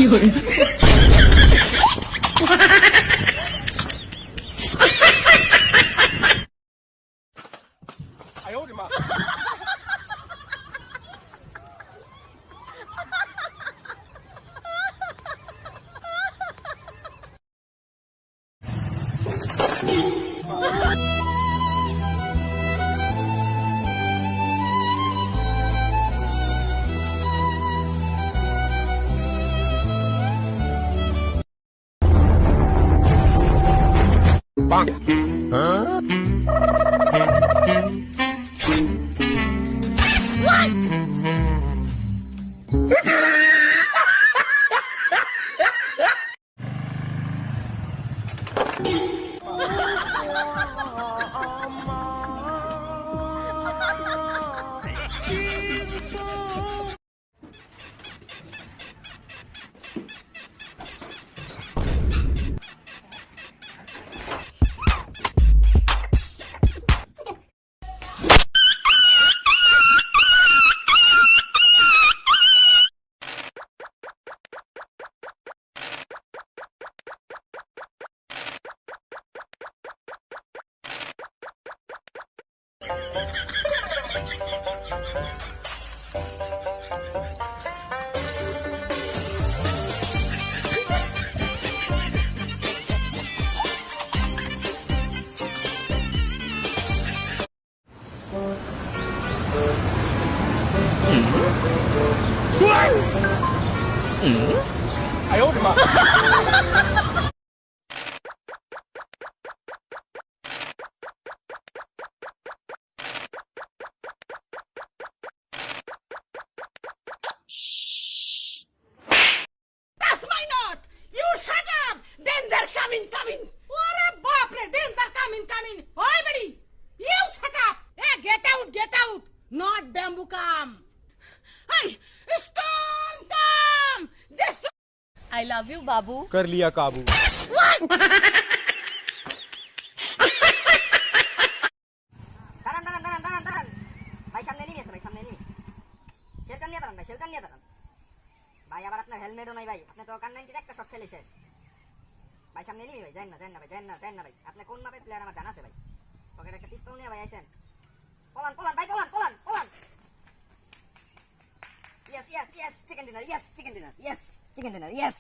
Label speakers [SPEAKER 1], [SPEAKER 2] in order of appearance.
[SPEAKER 1] 哎呦我的妈！棒！哎呦我的妈
[SPEAKER 2] ！That's my note. You shut up. Danger coming. ওরে বাপ রে, danger coming. Oi buddy, you shut up. Hey, get out. Not bamboo come. Hey, storm come. Just
[SPEAKER 3] I love you, बाबू।
[SPEAKER 1] कर लिया काबू।
[SPEAKER 4] দাঁড়ান ভাই, সামনে নিবি শেলটার নিয়ে দাঁড়ান ভাই, আবার আপনার হেলমেটও নাই ভাই, আপনি তো কান 90 একটা শট খেলে শেষ ভাই। সামনে নিবি ভাই, যান না ভাই, আপনি কোন মাপের প্লেয়ার আমার জানা আছে ভাই। পকেটে একটা পিস্তল নিয়ে ভাই আইছেন, পলান ভাই, পলান। Yes, chicken dinner, yes.